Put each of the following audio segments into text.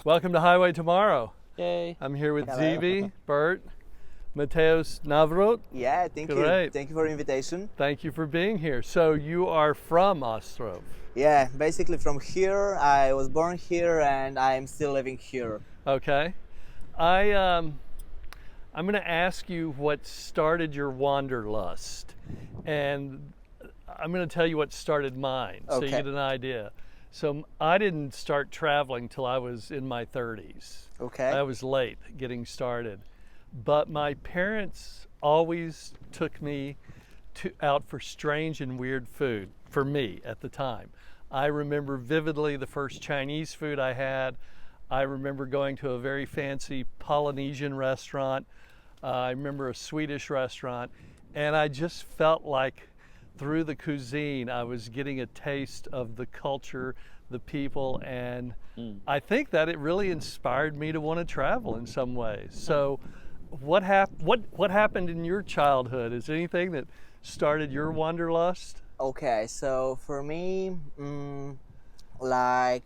Welcome to Highway Tomorrow. Yay. I'm here with Hello. Zivi, Bert, Mateusz Nawrot. Yeah, thank you. Great. Thank you for the invitation. Thank you for being here. So you are from Ostrów. Yeah, basically from here. I was born here and I'm still living here. Okay. I'm going to ask you what started your Wanderlust, and I'm going to tell you what started mine, so you Okay. get an idea. So I didn't start traveling till I was in my 30s. Okay. I was late getting started, but my parents always took me out for strange and weird food for me at the time. I remember vividly the first Chinese food I had. I remember going to a very fancy Polynesian restaurant. I remember a Swedish restaurant, and I just felt like through the cuisine I was getting a taste of the culture, the people, and I think that it really inspired me to want to travel in some ways. So what happened in your childhood? Is there anything that started your Wanderlust? Okay, so for me, like,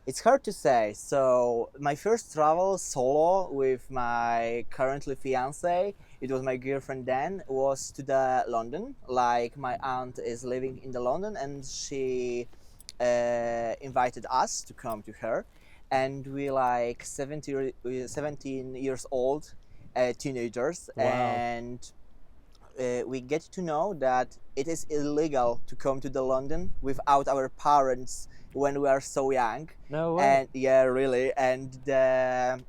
it's hard to say. So my first travel solo with my currently fiance, it was my girlfriend then, was to the London. Like, my aunt is living in the London and she invited us to come to her. And we like 17 years old, teenagers. Wow. And we get to know that it is illegal to come to the London without our parents when we are so young. No way. And yeah, really. And the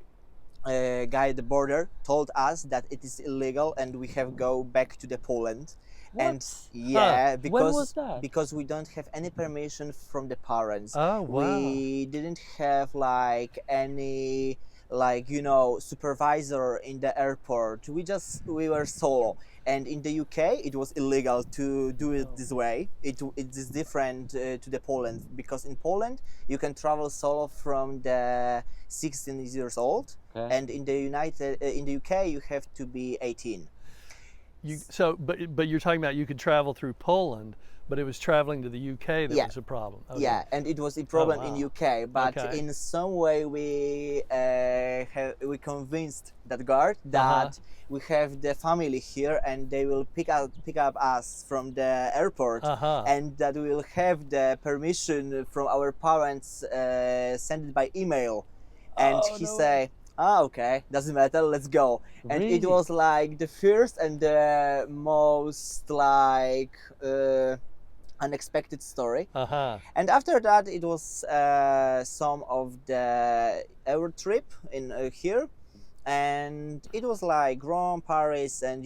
guy at the border told us that it is illegal and we have go back to the Poland. What? And yeah, Huh. When was because that? we don't have any permission from the parents. Oh, wow. We didn't have like any supervisor in the airport. We were solo. And in the UK, it was illegal to do it this way. It is different to the Poland, because in Poland you can travel solo from the 16 years old, Okay. and in the UK you have to be 18. But you're talking about you could travel through Poland, but it was traveling to the UK that Yeah. was a problem. Okay. Yeah, and it was a problem in wow. UK, but Okay. in some way we convinced that guard that we have the family here and they will pick up us from the airport, and that we will have the permission from our parents send it by email. And he no. say, okay, doesn't matter, let's go. And Really? it was like the first and the most like unexpected story. And after that, it was some of the Euro trip in here, and it was like Rome, Paris, and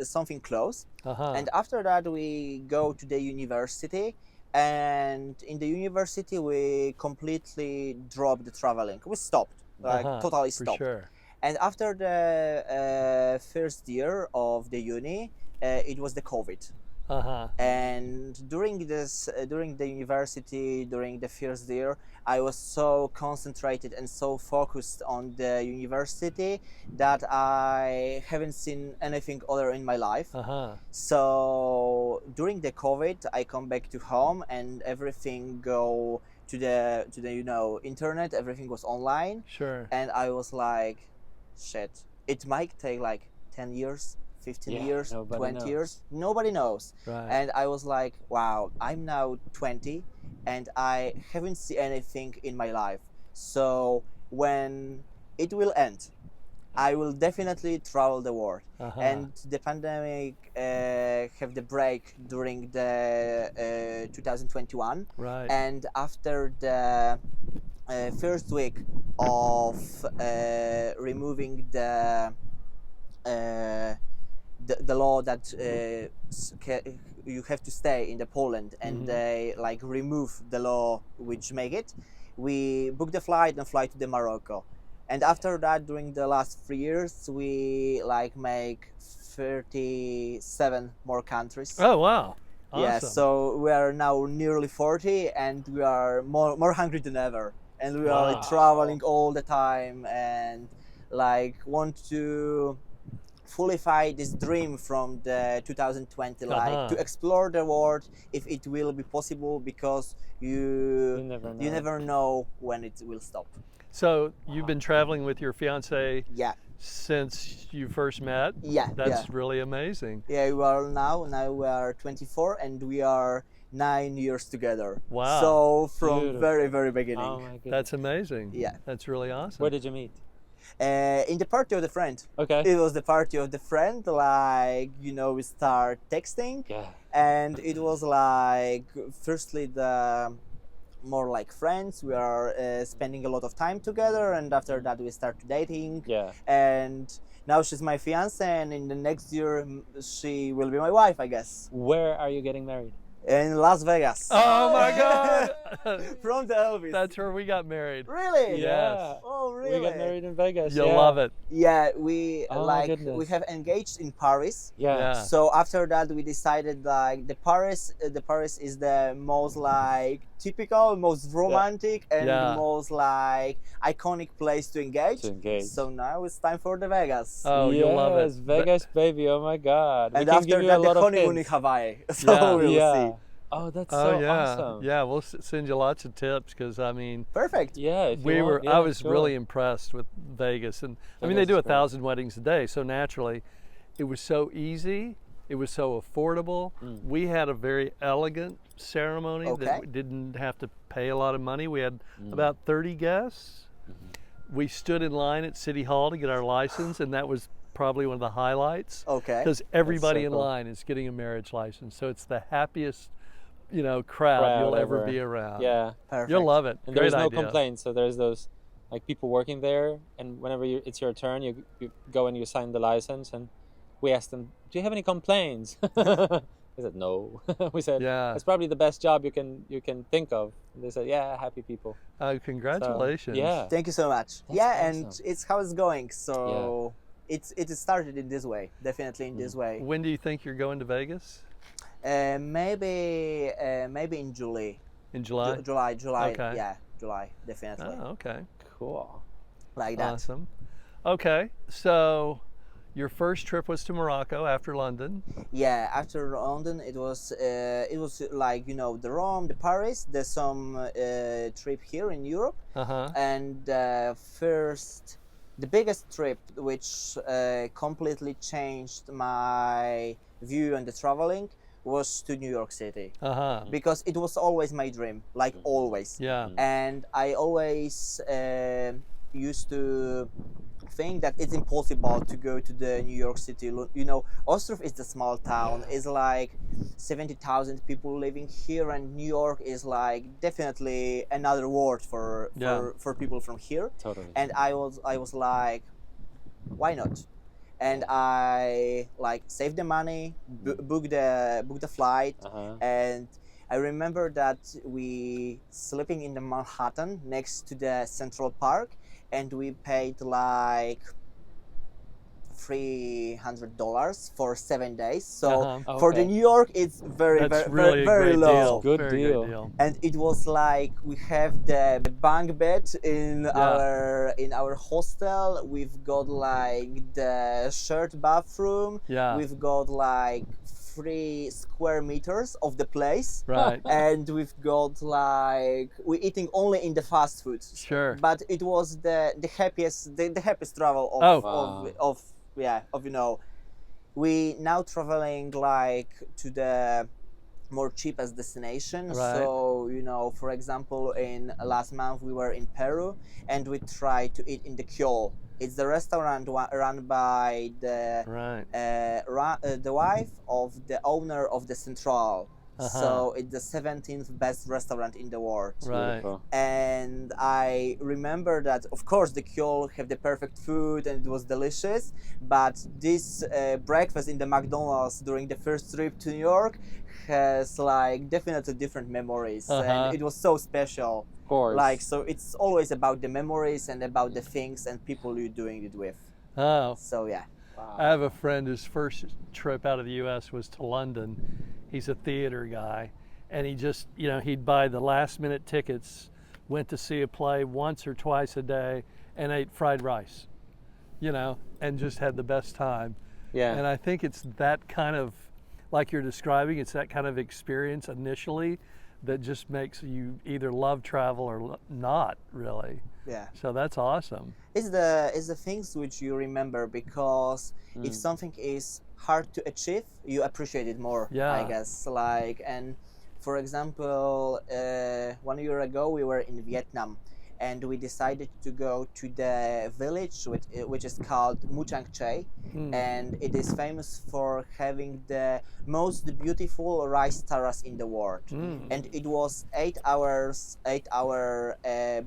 something close. And after that, we go to the university, and in the university we completely dropped the traveling. We stopped, totally For stopped. sure. And after the first year of the uni, it was the COVID. And during the university, during the first year, I was so concentrated and so focused on the university that I haven't seen anything other in my life. So during the COVID, I come back to home and everything go to the internet. Everything was online. Sure. And I was like, shit, it might take like 10 years, 15 years, 20 years, nobody knows. Right. And I was like, wow, I'm now 20 and I haven't seen anything in my life. So when it will end, I will definitely travel the world. And the pandemic have the break during the 2021. Right. And after the first week of removing the law that you have to stay in the Poland, and they like remove the law which make it, we book the flight and fly to the Morocco. And after that, during the last 3 years, we like make 37 more countries. Oh, wow. Awesome. Yeah, so we are now nearly 40 and we are more hungry than ever. And we are like, traveling all the time and like want to fulfill this dream from the 2020, like to explore the world if it will be possible, because you never know when it will stop. So you've been traveling with your fiance Yeah. since you first met? Yeah. That's really amazing. Yeah, we are now we are 24 and we are 9 years together. Wow. So from Beautiful. very, very beginning. Oh my goodness. That's amazing. Yeah. That's really awesome. Where did you meet? In the party of the friend. Okay. It was the party of the friend, like, we start texting. Yeah. And it was like, firstly, the more like friends. We are spending a lot of time together, and after that we start dating. Yeah. And now she's my fiance, and in the next year she will be my wife, I guess. Where are you getting married? In Las Vegas. Oh my God! From the Elvis. That's where we got married. Really? Yes. Oh, really? We got married in Vegas. You'll yeah. love it. Yeah, we Oh my goodness. we have engaged in Paris. Yeah. Yeah. So after that we decided like the Paris is the most like typical, most romantic, and Yeah. the most like iconic place to engage. To engage. So now it's time for the Vegas. Oh, you'll love it. Yes, Vegas, baby. Oh my God. We and can after give you that a the lot of honeymoon in hints. Hawaii. So Yeah. we'll Yeah. see. Oh, that's Oh so yeah, awesome. yeah. We'll send you lots of tips because I mean, Perfect. Yeah. If you we want, were. yeah, I was sure. really impressed with Vegas, and I mean they Vegas do is 1,000 weddings a day, so naturally, it was so easy. It was so affordable. We had a very elegant ceremony Okay. that we didn't have to pay a lot of money. We had about 30 guests. We stood in line at City Hall to get our license, and that was probably one of the highlights. Okay. Because everybody in cool. line is getting a marriage license, so it's the happiest, crowd you'll ever ever. be around. Yeah. Perfect. You'll love it. And Great there's no idea. complaints. So there's those like people working there, and whenever it's your turn, you go and you sign the license, and we asked them, "Do you have any complaints?" They said no. We said, Yeah. "It's probably the best job you can think of." And they said, "Yeah, happy people." Oh, congratulations. yeah. Thank you so much. That's yeah, and awesome. it's how it's going. So it started in this way, definitely in this way. When do you think you're going to Vegas? Maybe in July. In July? July. Okay. Yeah, July, definitely. Oh, okay. Cool. Like that. Awesome. Okay, so your first trip was to Morocco after London. Yeah, after London, it was like the Rome, the Paris. There's some trip here in Europe, Uh-huh. and the biggest trip which completely changed my view on the traveling was to New York City, Uh-huh. because it was always my dream, like always. Yeah. And I always used to think that it's impossible to go to the New York City. Ostrów is the small town. It's like 70,000 people living here, and New York is like definitely another world for people from here. Totally. And I was like, why not? And I like saved the money, booked the flight, and I remember that we sleeping in the Manhattan next to the Central Park, and we paid like $300 for 7 days. So for the Okay. New York, it's very That's very really very, a great low. deal. Good Very deal. Good deal. And it was like we have the bunk bed in our hostel. We've got like the shared bathroom. Yeah. We've got like 3 square meters of the place. Right. And we've got like we're eating only in the fast food. Sure. But it was the happiest travel of we now traveling like to the more cheapest destination. Right. So for example, in last month we were in Peru, and we tried to eat in the Kyol. It's the restaurant run by the the wife of the owner of the Central. So it's the 17th best restaurant in the world. Right. Beautiful. And I remember that, of course, the Kyol have the perfect food and it was delicious. But this breakfast in the McDonald's during the first trip to New York has like definitely different memories, and it was so special. Of course. Like, so it's always about the memories and about the things and people you're doing it with. Oh. So yeah. Wow. I have a friend whose first trip out of the U.S. was to London. He's a theater guy, and he just, he'd buy the last minute tickets, went to see a play once or twice a day, and ate fried rice, and just had the best time. Yeah. And I think it's that kind of, like you're describing, it's that kind of experience initially that just makes you either love travel or not really. Yeah. So that's awesome. It's the things which you remember, because if something is hard to achieve, you appreciate it more. Yeah. I guess. Like, and for example, 1 year ago we were in Vietnam, and we decided to go to the village which is called Mu Chang Chai, and it is famous for having the most beautiful rice terrace in the world. And it was 8 hour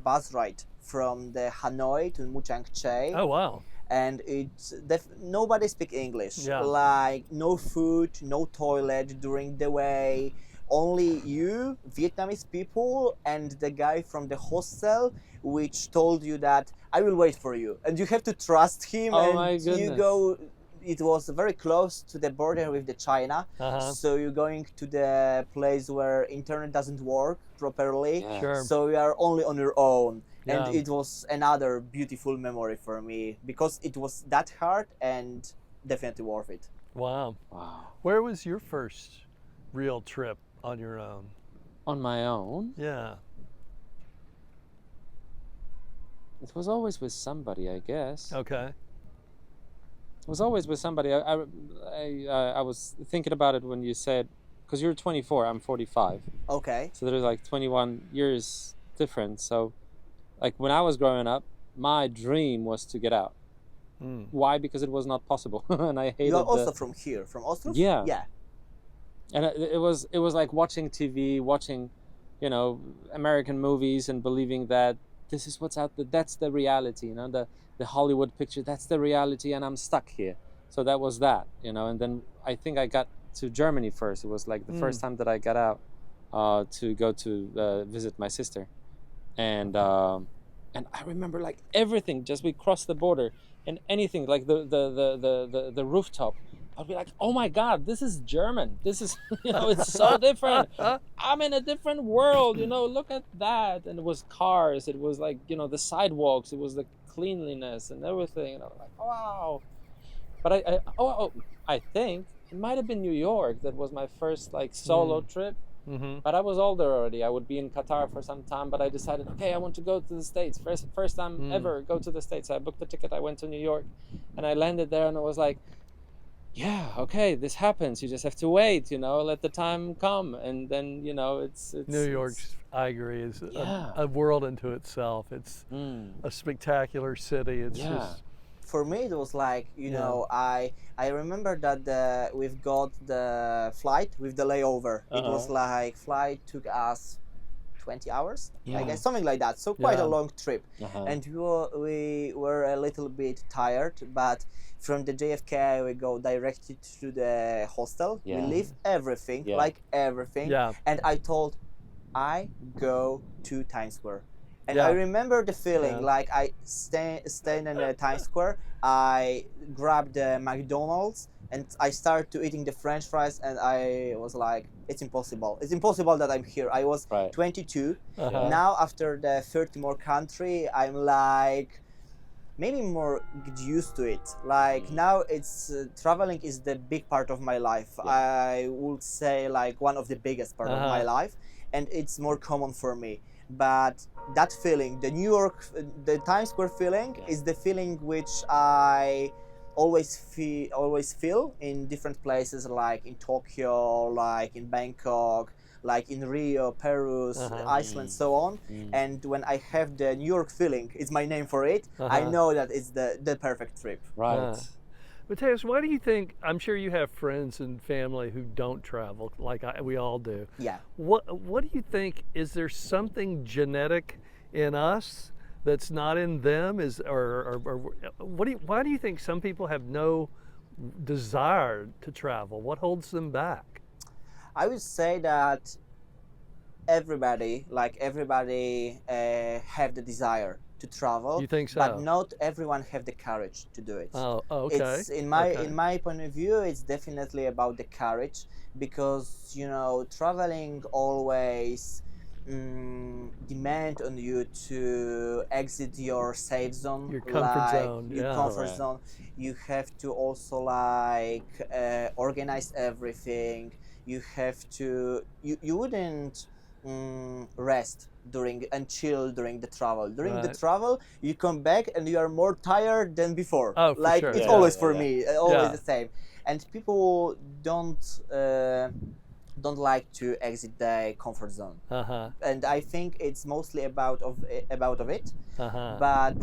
bus ride from the Hanoi to Mu Chang Chai. Oh wow. And it's nobody speak English. Yeah. Like, no food, no toilet during the way. Only you, Vietnamese people, and the guy from the hostel, which told you that I will wait for you, and you have to trust him. Oh and my you goodness. go. It was very close to the border with the China, so you're going to the place where internet doesn't work properly. Yeah. Sure. So you are only on your own. Yeah. And it was another beautiful memory for me, because it was that hard and definitely worth it. Wow. Wow. Where was your first real trip on your own? On my own, Yeah. it was always with somebody, I guess. Okay. It was always with somebody. I was thinking about it when you said, because you're 24, I'm 45. Okay. So there's like 21 years difference. So like when I was growing up, my dream was to get out. Why? Because it was not possible. And I hated You are also from here, from Ostrów? Yeah. Yeah. And it was like watching TV, watching, you know, American movies, and believing that this is what's out there. That's the reality, you know, the Hollywood picture. That's the reality, and I'm stuck here. So that was that, you know. And then I think I got to Germany first. It was like the first time that I got out to go to visit my sister, and I remember like everything. Just we crossed the border, and anything like the rooftop. I'd be like, oh my God, this is German. This is, you know, it's so different. I'm in a different world, you know, look at that. And it was cars. It was like, you know, the sidewalks. It was the cleanliness and everything. And I was like, wow. But I think it might have been New York. That was my first like solo trip. But I was older already. I would be in Qatar for some time, but I decided, okay, I want to go to the States. First time ever go to the States. I booked a ticket. I went to New York, and I landed there, and it was like, yeah, okay, this happens. You just have to wait, you know, let the time come. And then, you know, it's New York's, I agree, is a world into itself. It's a spectacular city. It's just... For me, it was like, you know, I remember that we've got the flight with the layover. It was like, flight took us 20 hours, I guess, something like that. So quite a long trip. And we were a little bit tired, but from the JFK, we go directly to the hostel. We leave everything, like everything. And I told, I go to Times Square. And I remember the feeling, like I stayed in Times Square, I grabbed the McDonald's, and I started to eating the French fries, and I was like, it's impossible. It's impossible that I'm here. I was 22. Now, after the 30 more country, I'm like, maybe more get used to it. Like now it's traveling is the big part of my life. I would say like one of the biggest part of my life, and it's more common for me. But that feeling, the New York, the Times Square feeling is the feeling which I always feel in different places, like in Tokyo, like in Bangkok, like in Rio, Peru, Iceland, so on. And when I have the New York feeling, it's my name for it, I know that it's the perfect trip. Right. Mateusz, why do you think, I'm sure you have friends and family who don't travel like we all do. Yeah. What do you think, is there something genetic in us that's not in them? Why do you think some people have no desire to travel? What holds them back? I would say that everybody have the desire to travel. You think so? But not everyone have the courage to do it. Oh, okay. It's in my point of view, it's definitely about the courage, because you know, traveling always demand on you to exit your safe zone, Your comfort like zone, your yeah. comfort Correct. zone. You have to also like organize everything. You have to. You wouldn't rest during and chill during the travel. During the Right. travel, you come back and you are more tired than before. Oh, for Like sure. it's Yeah, always yeah, for yeah. me, always Yeah. the same. And people don't like to exit their comfort zone. Uh-huh. And I think it's mostly about of it. Uh-huh. But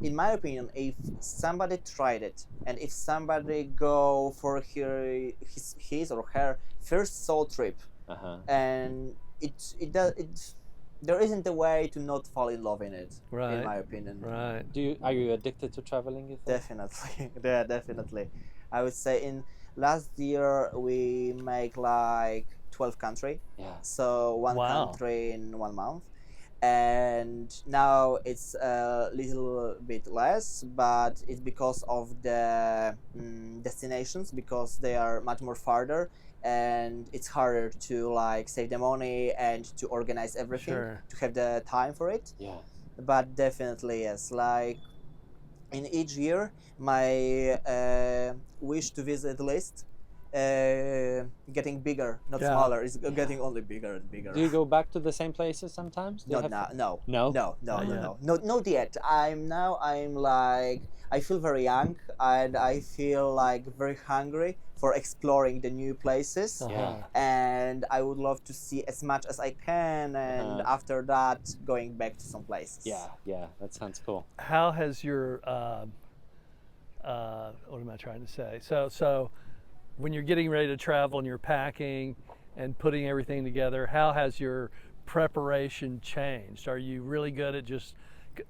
in my opinion, if somebody tried it, and if somebody go for his or her first solo trip, Uh-huh. and there isn't a way to not fall in love in it. Right. In my opinion, Right. Are you addicted to traveling, you think? definitely, yeah, definitely. I would say in last year we make like 12 country, Yeah. so one Wow. country in 1 month, and now it's a little bit less, but it's because of the destinations, because they are much more farther, and it's harder to like save the money and to organize everything, Sure. to have the time for it. Yeah. But definitely yes, like in each year my wish to visit list getting bigger, not Yeah. smaller. It's getting only bigger and bigger. Do you go back to the same places sometimes? Do you Not have- now. No? No. Not yet. Not yet. I'm like, I feel very young, and I feel like very hungry for exploring the new places. Uh-huh. And I would love to see as much as I can, and after that going back to some places. Yeah, that sounds cool. How has your what am I trying to say? So when you're getting ready to travel and you're packing and putting everything together, how has your preparation changed? Are you really good at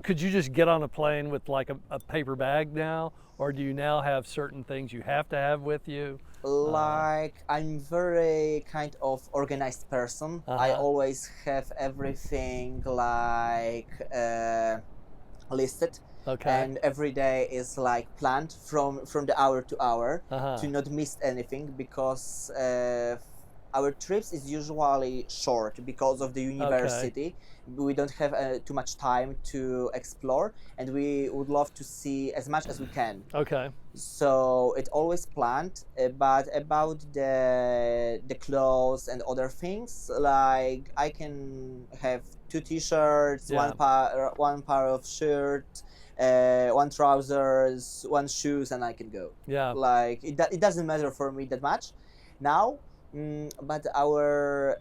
could you just get on a plane with like a paper bag now, or do you now have certain things you have to have with you? Like I'm very kind of organized person. I Uh-huh. always have everything like listed. Okay. And every day is like planned from the hour to hour Uh-huh. to not miss anything, because our trips is usually short because of the university. We don't have too much time to explore, and we would love to see as much as we can. Okay. So it always planned, but about the clothes and other things, like I can have 2 t-shirts, Yeah. one pair of shirts, 1 trousers, 1 shoes, and I can go. Yeah. Like it doesn't matter for me that much now. But our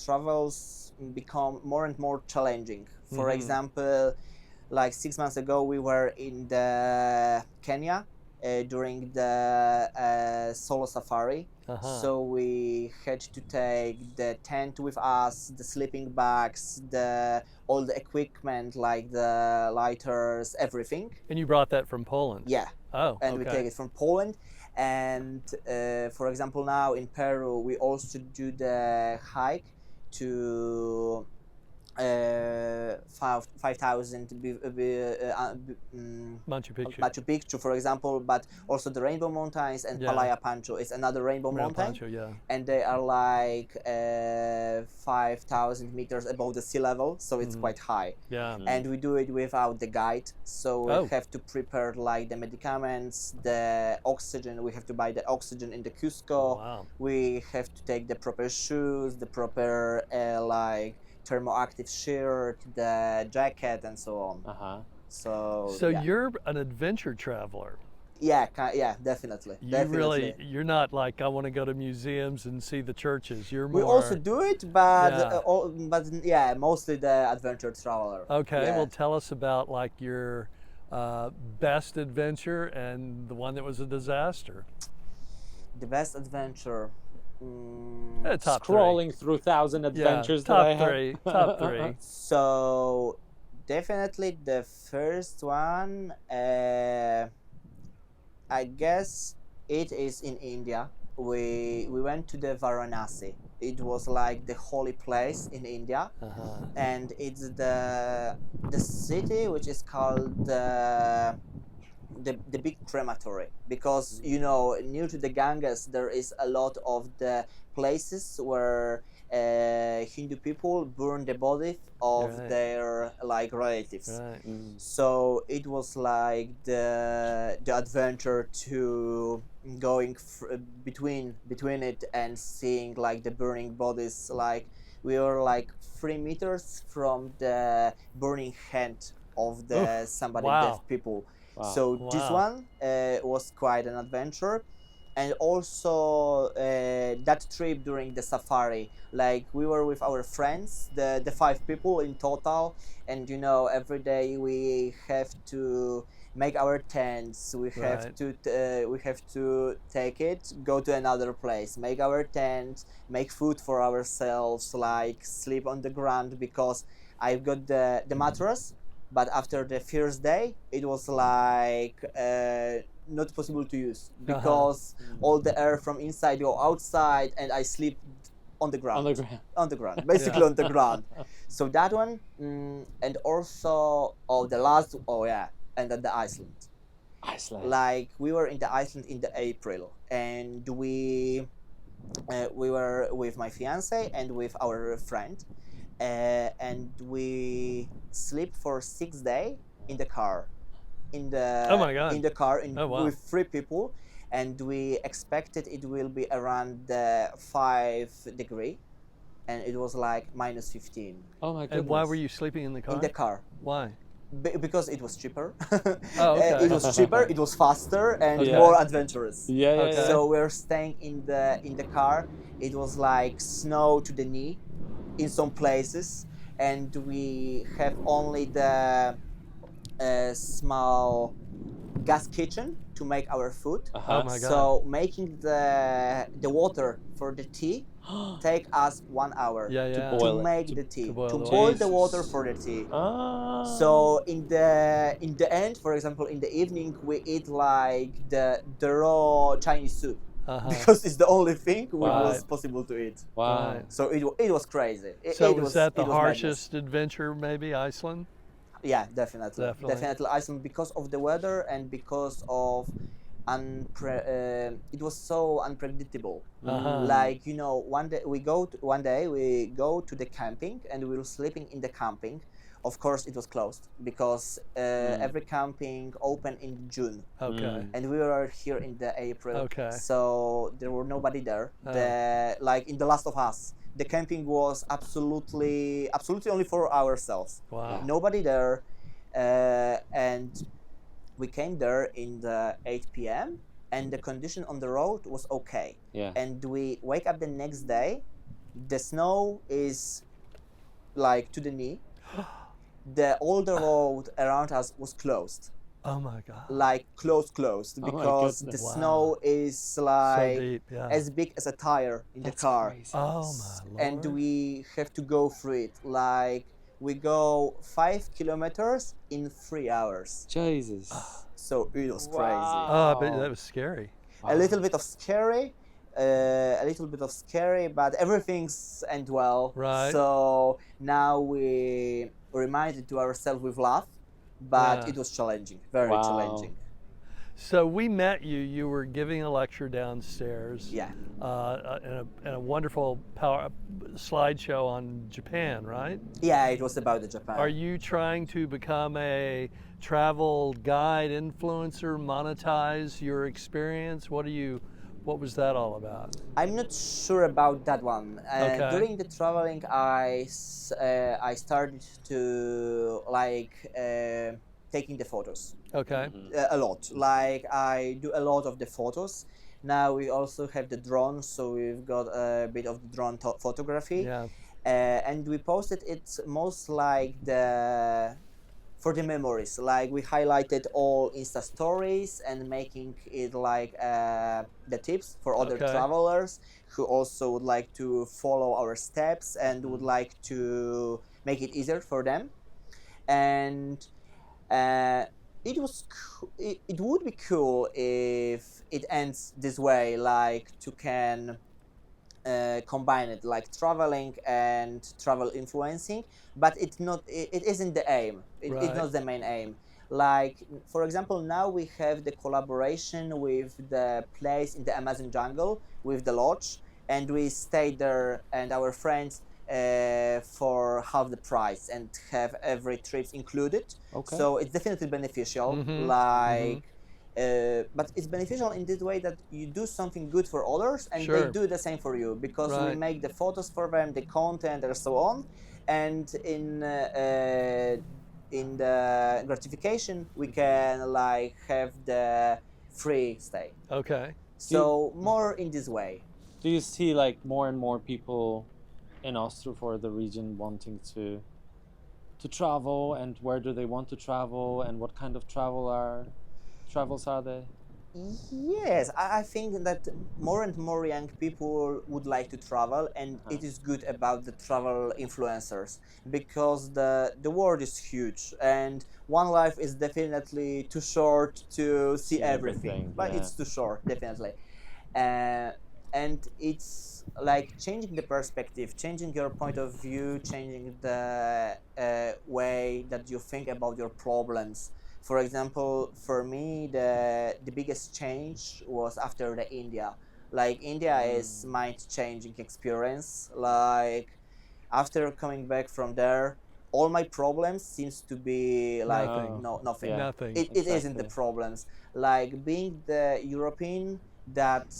travels become more and more challenging. For Mhm. example, like 6 months ago, we were in the Kenya during the solo safari. Uh-huh. So we had to take the tent with us, the sleeping bags, all the equipment like the lighters, everything. And you brought that from Poland? Yeah. Oh, And we okay. take it from Poland. And for example, now in Peru, we also do the hike to 5,000 Machu Picchu. Machu Picchu, for example, but also the Rainbow Mountains, and Yeah. Palaya Pancho is another rainbow Mount mountain, Pancho, yeah. and they are like 5,000 meters above the sea level, so it's quite high. Yeah. And we do it without the guide, so we Oh. have to prepare like the medicaments, the oxygen. We have to buy the oxygen in the Cusco. Wow. We have to take the proper shoes, the proper like thermoactive shirt, the jacket, and so on. Uh-huh. So yeah. You're an adventure traveler. Yeah, definitely. You're not like, I want to go to museums and see the churches. You're We more. also do it, but Yeah. mostly the adventure traveler. Okay, Yeah. well, tell us about like your best adventure and the one that was a disaster. The best adventure. Top three. Scrolling through 1,000 adventures yeah, that I top have. three. Top three. So definitely the first one. I guess it is in India. We went to the Varanasi. It was like the holy place in India, Uh-huh. and it's the city which is called the big crematory, because near to the Ganges there is a lot of the places where Hindu people burn the bodies of Right. their like relatives. Right. So it was like the adventure to going between it and seeing like the burning bodies. Like we were like 3 meters from the burning hand of the Oof, somebody wow. deaf people. Wow. So this Wow. one was quite an adventure. And also that trip during the safari, like we were with our friends, the 5 people in total, and you know every day we have to make our tents, we have Right. to take it, go to another place, make our tent, make food for ourselves, like sleep on the ground, because I've got the mattress, but after the first day it was like not possible to use because all the air from inside go outside and I sleep on the ground. On the ground. On the ground, basically Yeah. on the ground. So that one, and also and then the Iceland. Iceland. Like we were in the Iceland in the April, and we were with my fiance and with our friend, and we sleep for 6 days in the car, Oh my God. in the car Oh, wow. with 3 people, and we expected it will be around the 5 degree, and it was like -15 Oh my goodness. And why were you sleeping in the car? in the car. Why? Because it was cheaper. Oh, okay. It was cheaper, it was faster, and Yeah. more adventurous. Yeah, yeah, Okay. yeah. So we're staying in the car. It was like snow to the knee in some places, and we have only the small gas kitchen to make our food. Uh-huh. Oh my God. So making the water for the tea take us 1 hour Yeah, yeah. to boil it. make the tea, to boil to the boil water. the water Jesus. for the tea. Ah. So in the end, for example, in the evening we eat like the raw Chinese soup Uh-huh. because it's the only thing which Wow. was possible to eat. Wow. Right. So it was crazy. So It was that the it was madness. harshest adventure, maybe, Iceland? Yeah, definitely. Definitely. Definitely Iceland, because of the weather and because of it was so unpredictable. Uh-huh. Like, you know, one day we go to the camping and we were sleeping in the camping. Of course it was closed because every camping opened in June, Okay. and we were here in the April. Okay. So there were nobody there. Oh. Like in The Last of Us, the camping was absolutely only for ourselves. Wow. Nobody there, and we came there in the 8 p.m. and the condition on the road was okay. Yeah. And we wake up the next day, the snow is like to the knee. All the road around us was closed, Oh my God. like closed, my because the goodness. Wow. snow is So like deep, yeah. as big as a tire in That's the car. crazy. Oh my Lord. And we have to go through it. Like we go 5 kilometers in 3 hours. Jesus. So it was Wow. crazy. Oh, but that was scary. A little bit of scary, but everything's end well. Right. So now we reminded to ourselves with laugh, but Yeah. it was challenging, very Wow. challenging. So we met you. You were giving a lecture downstairs. Yeah. And a wonderful slideshow on Japan, right? Yeah, it was about the Japan. Are you trying to become a travel guide, influencer, monetize your experience? What was that all about? I'm not sure about that one. Okay. During the traveling, I started to like taking the photos Okay. a lot. Like I do a lot of the photos. Now we also have the drone, so we've got a bit of the drone photography. Yeah. And we posted it most like for the memories. Like we highlighted all Insta stories and making it like the tips for other Okay. travelers who also would like to follow our steps and would like to make it easier for them. And it would be cool if it ends this way, like to can combine it, like traveling and travel influencing, but it isn't the aim. It's Right. not the main aim. Like for example, now we have the collaboration with the place in the Amazon jungle with the lodge, and we stayed there and our friends for half the price and have every trip included. Okay. So it's definitely beneficial. But it's beneficial in this way that you do something good for others and Sure. they do the same for you, because we Right. make the photos for them, the content, and so on. And in the gratification, we can like have the free stay. Okay. So more in this way. Do you see like more and more people in Ostrów or the region wanting to travel, and where do they want to travel, and what kind of travels are they? Yes, I think that more and more young people would like to travel, and it is good about the travel influencers, because the world is huge and one life is definitely too short to see everything. But yeah. it's too short, definitely. And it's like changing the perspective, changing your point of view, changing the way that you think about your problems. For example, for me, the biggest change was after the India. Like India is mind-changing experience. Like after coming back from there, all my problems seems to be like nothing. Yeah. Nothing. It isn't the problems. Like being the European that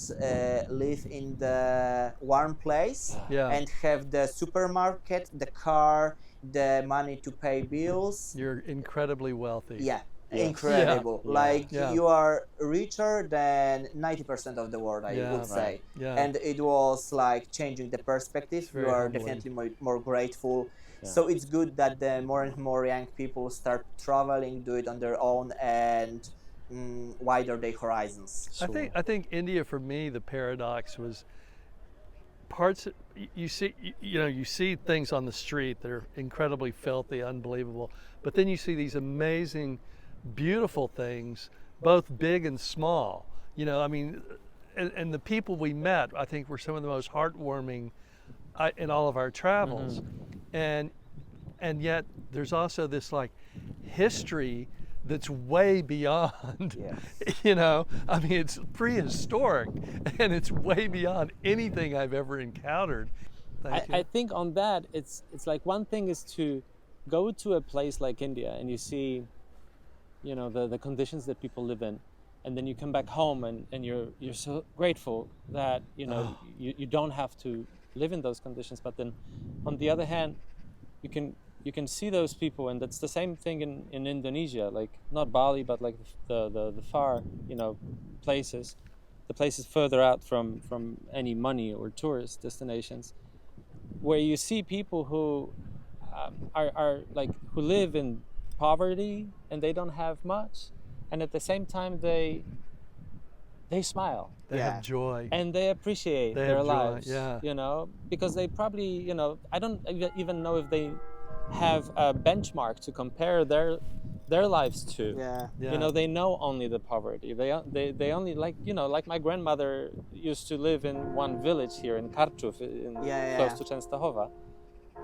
live in the warm place Yeah. and have the supermarket, the car, the money to pay bills. You're incredibly wealthy. Yeah, Yes. incredible. Yeah. Like Yeah. you are richer than 90% of the world, I Yeah, would say. right. Yeah. And it was like changing the perspective. very You are humbling. definitely more grateful. Yeah. So it's good that the more and more young people start traveling, do it on their own, and wider their horizons. I think India, for me, the paradox was parts you see, you see things on the street that are incredibly filthy, unbelievable, but then you see these amazing, beautiful things, both big and small. I mean, and the people we met, I think, were some of the most heartwarming in all of our travels. And yet there's also this like history that's way beyond, I mean, it's prehistoric and it's way beyond anything I've ever encountered. I think on that, it's like one thing is to go to a place like India and you see, the conditions that people live in, and then you come back home and you're so grateful that, you don't have to live in those conditions. But then on the other hand, you can see those people, and that's the same thing in Indonesia, like not Bali, but like the far, places, the places further out from any money or tourist destinations, where you see people who are like, who live in poverty and they don't have much, and at the same time they smile. They have joy. And they appreciate They their have joy, lives, yeah. because they probably, I don't even know if they have a benchmark to compare their lives to. Yeah. They know only the poverty. They only, like, like my grandmother used to live in one village here in Karczów, close to Częstochowa,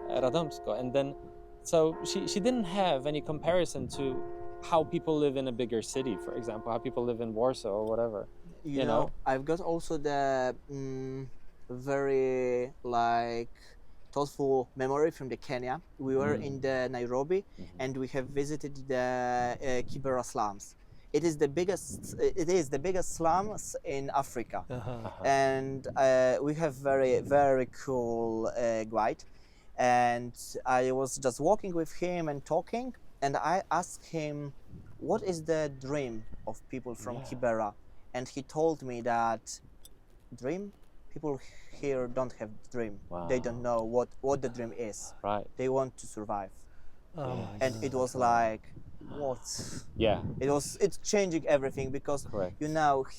Radomsko, and then so she didn't have any comparison to how people live in a bigger city, for example, how people live in Warsaw or whatever. You know, I've got also the very like thoughtful memory from the Kenya. We were in the Nairobi and we have visited the Kibera slums. It is the biggest slums in Africa. And we have very, very cool guide. And I was just walking with him and talking, and I asked him, what is the dream of people from Kibera? And he told me that dream, people here don't have dream. Wow. They don't know what the dream is. Right. They want to survive. And it was like, what? Yeah. It's changing everything, because Correct.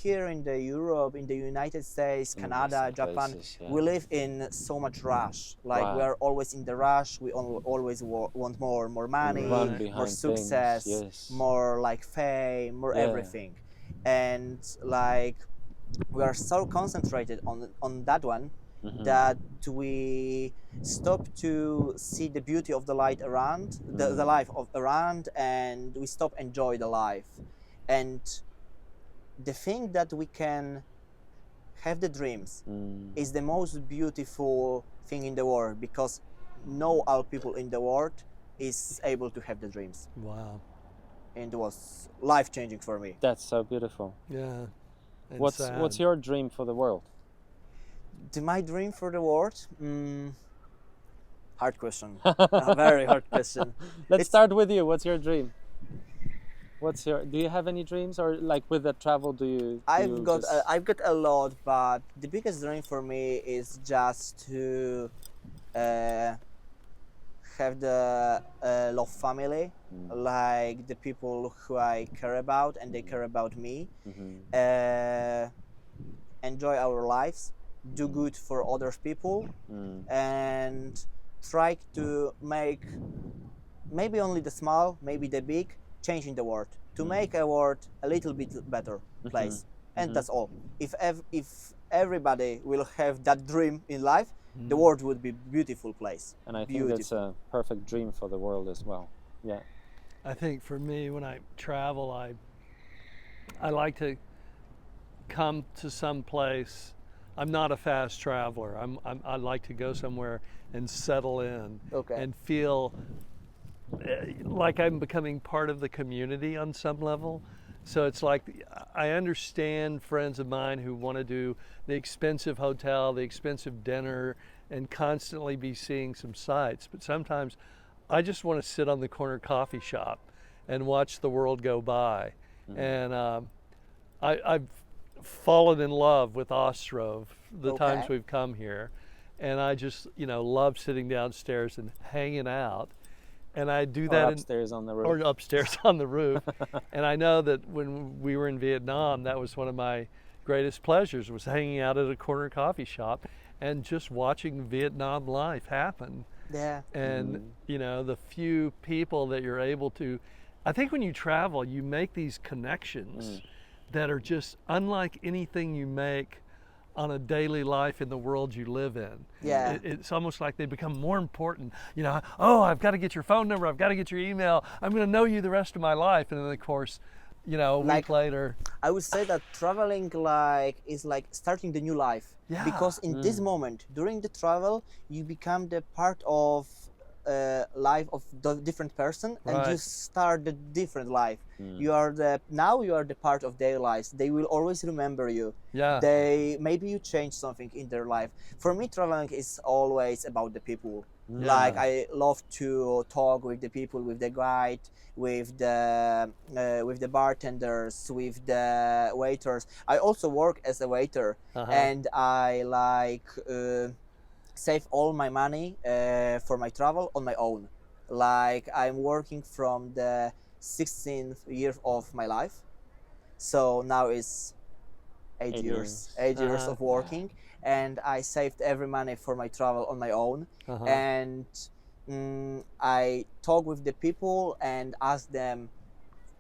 here in the Europe, in the United States, Canada, Japan, places, we live in so much rush. Like we are always in the rush. We always want more money, Run behind more success, things, yes. more like fame, more everything. And like we are so concentrated on that one that we stop to see the beauty of the light around, the life of around, and we stop enjoy the life. And the thing that we can have the dreams is the most beautiful thing in the world, because no all people in the world is able to have the dreams. Wow. And it was life-changing for me. That's so beautiful. Yeah. And What's your dream for the world? My dream for the world? Hard question. A very hard question. Let's start with you. What's your dream? Do you have any dreams, or like with the travel, I've got a lot, but the biggest dream for me is just to have the love family, like the people who I care about and they care about me. Enjoy our lives, do good for other people, and try to make maybe only the small, maybe the big change in the world, to make a world a little bit better place. And that's all. If everybody will have that dream in life, the world would be a beautiful place. And I think that's a perfect dream for the world as well. Yeah. I think for me, when I travel, I like to come to some place. I'm not a fast traveler. I like to go somewhere and settle in and feel like I'm becoming part of the community on some level. So it's like, I understand friends of mine who want to do the expensive hotel, the expensive dinner, and constantly be seeing some sights. But sometimes I just want to sit on the corner coffee shop and watch the world go by. And I've fallen in love with Ostrov the times we've come here. And I just, love sitting downstairs and hanging out. And I do that upstairs on the roof. Or upstairs on the roof. And I know that when we were in Vietnam, that was one of my greatest pleasures, was hanging out at a corner coffee shop and just watching Vietnam life happen. Yeah. And, the few people that you're able to, I think when you travel, you make these connections that are just unlike anything you make on a daily life in the world you live in. Yeah. It's almost like they become more important. I've got to get your phone number, I've got to get your email, I'm going to know you the rest of my life. And then, of course, a week later. I would say that traveling is like starting the new life. Yeah. Because in this moment, during the travel, you become the part of life of the different person, and you start the different life. You are the part of their lives. They will always remember you. Yeah. Maybe you change something in their life. For me, traveling is always about the people. Yeah. Like, I love to talk with the people, with the guide, with the bartenders, with the waiters. I also work as a waiter, and I save all my money for my travel on my own. Like, I'm working from the 16th year of my life, so now it's 8 years of working, and I saved every money for my travel on my own. And I talk with the people and ask them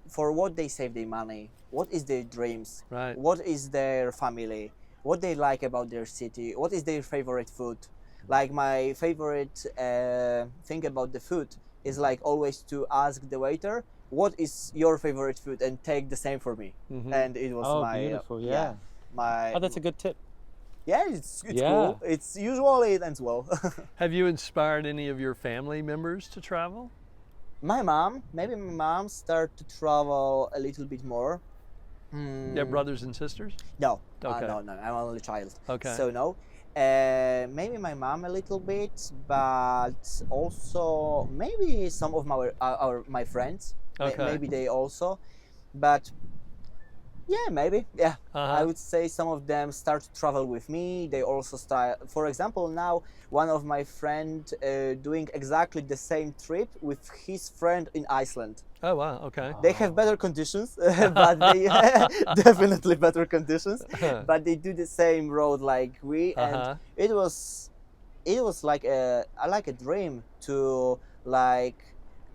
for what they save their money, what is their dreams, what is their family, what they like about their city, what is their favorite food. Like, my favorite thing about the food is like always to ask the waiter, what is your favorite food, and take the same for me. And it was beautiful. That's a good tip. Yeah, it's cool. It's usually it ends well. Have you inspired any of your family members to travel? My mom start to travel a little bit more. You have brothers and sisters? No. Okay. No, I'm only child. Okay. So no. Maybe my mom a little bit, but also maybe some of my friends. Okay. Maybe they also, but yeah, maybe. Yeah, I would say some of them start to travel with me. They also start. For example, now one of my friend doing exactly the same trip with his friend in Iceland. Oh wow! Okay. They have better conditions, but they definitely better conditions. But they do the same road like we, and it was like a dream to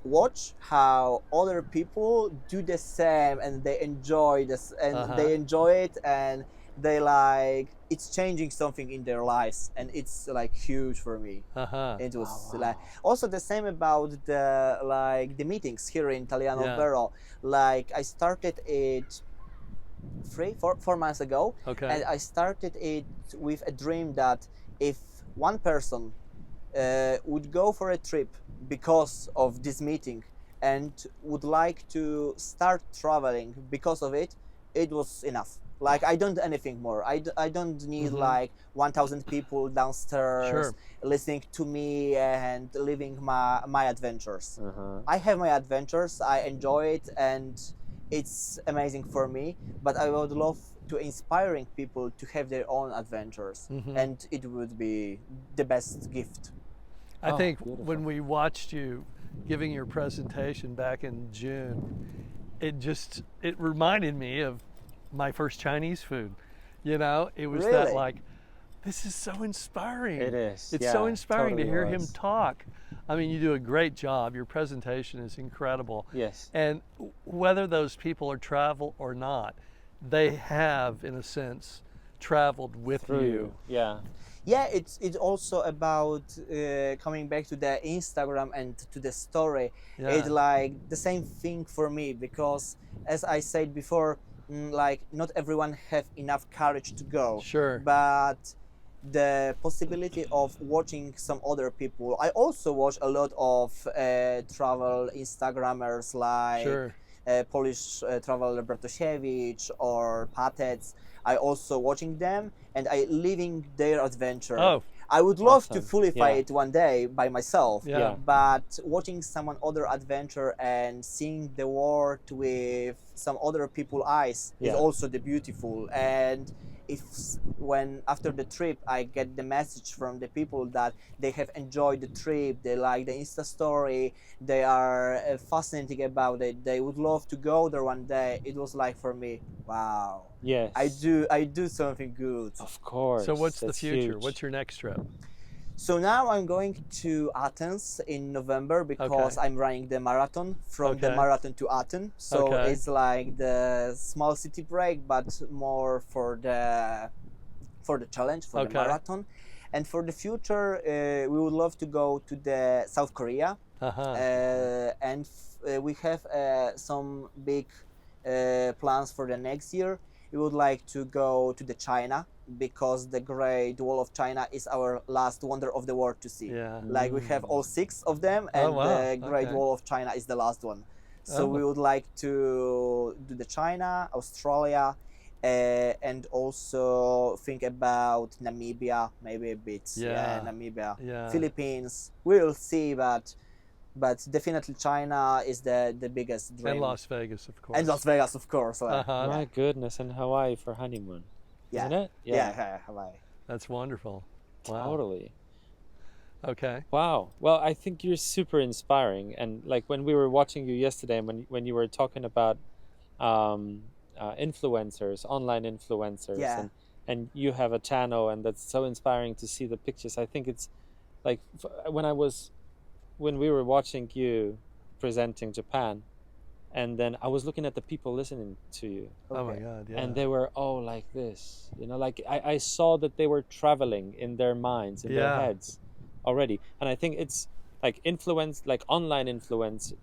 watch how other people do the same, and they enjoy this, and they enjoy it, and they it's changing something in their lives, and it's huge for me. It was also the same about the meetings here in Italiano Vero. I started it 4 months ago. Okay. And I started it with a dream that if one person would go for a trip because of this meeting and would like to start traveling because of it, it was enough. Like, I don't do anything more. I don't need like 1,000 people downstairs Sure. listening to me and living my adventures. Uh-huh. I have my adventures, I enjoy it, and it's amazing for me, but I would love to inspiring people to have their own adventures, and it would be the best gift. I Oh, think beautiful. when we watched you giving your presentation back in June, it reminded me of my first Chinese food. You know, it was that Really? like, this is so inspiring. It is. It's Yeah, so inspiring to totally hear him was. talk. I mean, you do a great job. Your presentation is incredible. Yes. And whether those people are travel or not, they have, in a sense, traveled with Through you. you. Yeah. Yeah, it's also about coming back to the Instagram and to the story. Yeah. It's like the same thing for me, because as I said before, like, not everyone have enough courage to go. Sure. But the possibility of watching some other people. I also watch a lot of travel Instagrammers like Sure. Polish traveler Bartosiewicz or Patec. I also watching them and I living their adventure. Oh, I would love to awesome. fully Yeah. it one day by myself. Yeah. Yeah. But watching someone other adventure and seeing the world with some other people eyes is Yeah. also the beautiful. And if when after the trip I get the message from the people that they have enjoyed the trip, they like the Insta story, they are fascinating about it, they would love to go there one day, it was like for me, wow, Yes. I do something good. Of course. so what's the That's future? huge. What's your next trip? So now I'm going to Athens in November because Okay. I'm running the marathon from the Okay. marathon to Athens. So Okay. it's like the small city break, but more for the challenge for the Okay. marathon. And for the future, we would love to go to the South Korea, and we have some big plans for the next year. We would like to go to the China because the Great Wall of China is our last wonder of the world to see. Yeah. Like we have all 6 of them, Oh, and wow. the Great Okay. Wall of China is the last one. So Oh. we would like to do the China, Australia, and also think about Namibia, maybe a bit. Yeah. Namibia, Yeah. Philippines. We'll see, but definitely China is the biggest dream. And Las Vegas, of course. And Las Vegas, of course. Uh-huh. My goodness, and Hawaii for honeymoon. Yeah. Isn't it? Yeah, Hawaii. That's wonderful. Wow. Totally. Okay. Wow. Well, I think you're super inspiring. And like when we were watching you yesterday, and when you were talking about influencers, online influencers, Yeah. and you have a channel, and that's so inspiring to see the pictures. I think it's like when we were watching you presenting Japan, and then I was looking at the people listening to you, Oh my Okay. God. Yeah. and they were all like this, like I saw that they were traveling in their minds, in their Yeah. heads already. And I think it's like online influence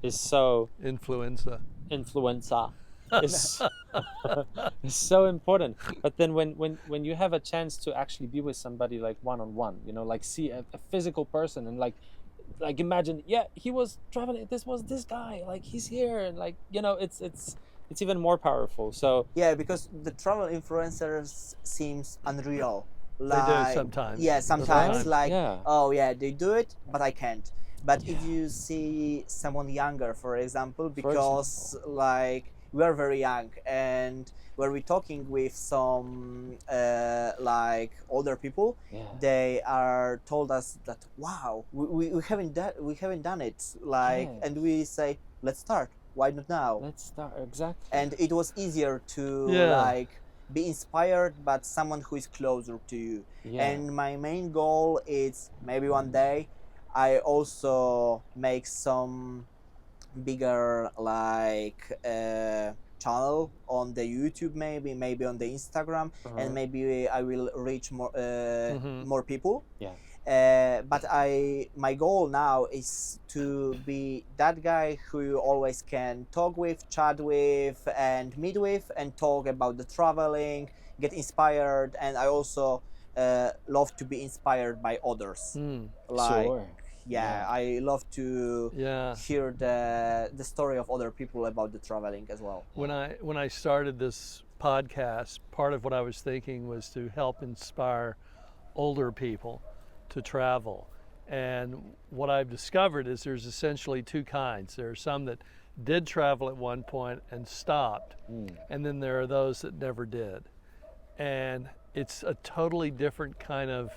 is so Influenza. influenza is, is so important. But then when you have a chance to actually be with somebody like one-on-one, like see a physical person, and like imagine, yeah, he was traveling, this was this guy, like he's here, and like it's even more powerful. So Yeah, because the travel influencers seems unreal. They do Like, sometimes. Yeah, sometimes Right. like, Yeah. oh yeah, they do it, but I can't. But if you see someone younger, for example, because like we are very young, and when we're talking with some like older people, yeah, they are told us that wow, we haven't done it, like, Yeah. and we say let's start. Why not now? let's start. Exactly. And it was easier to Yeah. like be inspired, but someone who is closer to you. Yeah. And my main goal is maybe one day I also make some bigger like channel on the YouTube, maybe on the Instagram, Uh-huh. and maybe I will reach more more people. Yeah. But my goal now is to be that guy who you always can talk with, chat with, and meet with, and talk about the traveling, get inspired, and I also love to be inspired by others. Like, Sure. yeah, I love to Yeah. hear the story of other people about the traveling as well. When I started this podcast, part of what I was thinking was to help inspire older people to travel. And what I've discovered is there's essentially two kinds. There are some that did travel at one point and stopped, and then there are those that never did. And it's a totally different kind of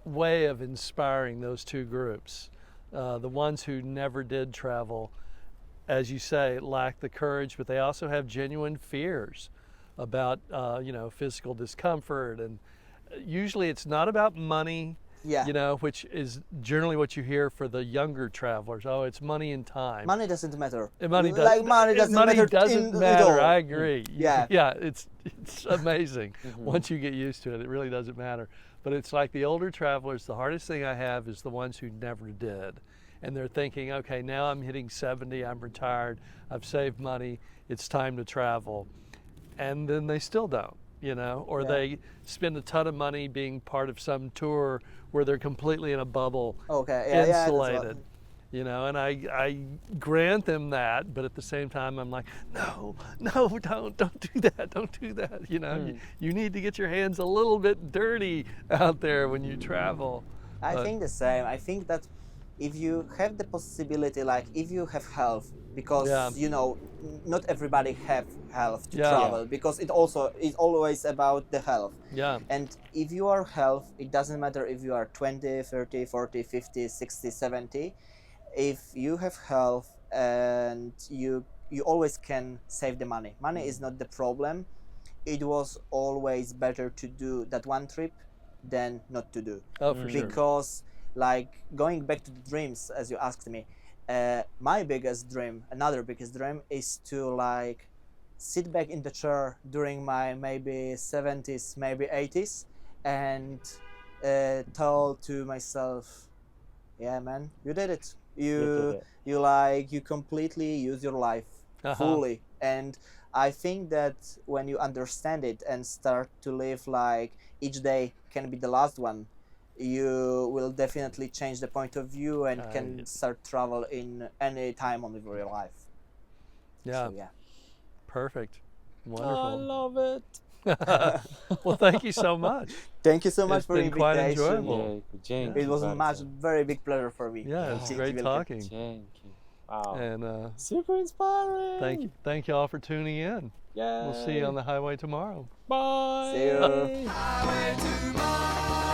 way of inspiring those two groups. The ones who never did travel, as you say, lack the courage, but they also have genuine fears about physical discomfort, and usually it's not about money. Yeah. Which is generally what you hear for the younger travelers. Oh, it's money and time. Money doesn't matter. Money doesn't doesn't matter. at all. I agree. Yeah. Yeah, it's amazing. Once you get used to it, it really doesn't matter. But it's like the older travelers, the hardest thing I have is the ones who never did. And they're thinking, okay, now I'm hitting 70, I'm retired, I've saved money, it's time to travel. And then they still don't, or they spend a ton of money being part of some tour where they're completely in a bubble, insulated. And I grant them that, but at the same time I'm like, no, don't do that. You need to get your hands a little bit dirty out there when you travel. I think the same. I think that if you have the possibility, like if you have health, because not everybody have health to travel, because it also is always about the health. Yeah. And if you are health, it doesn't matter if you are 20, 30, 40, 50, 60, 70. If you have health and you always can save the money. Money is not the problem. It was always better to do that one trip than not to do. Oh, for sure. Because like going back to the dreams, as you asked me, my another biggest dream is to like sit back in the chair during my maybe 70s, maybe 80s, and tell to myself, yeah, man, you did it. You completely use your life fully. And I think that when you understand it and start to live like each day can be the last one, you will definitely change the point of view and can start travel in any time of your life. Yeah. So, yeah. Perfect. Wonderful. I love it. Well, thank you so much. Thank you so much It's for the been quite invitation. enjoyable. It was a very big pleasure for me. Yeah, it's great talking. Wow. And super inspiring. Thank you all for tuning in. Yeah. We'll see you on the highway tomorrow. Bye. See you. Highway tomorrow.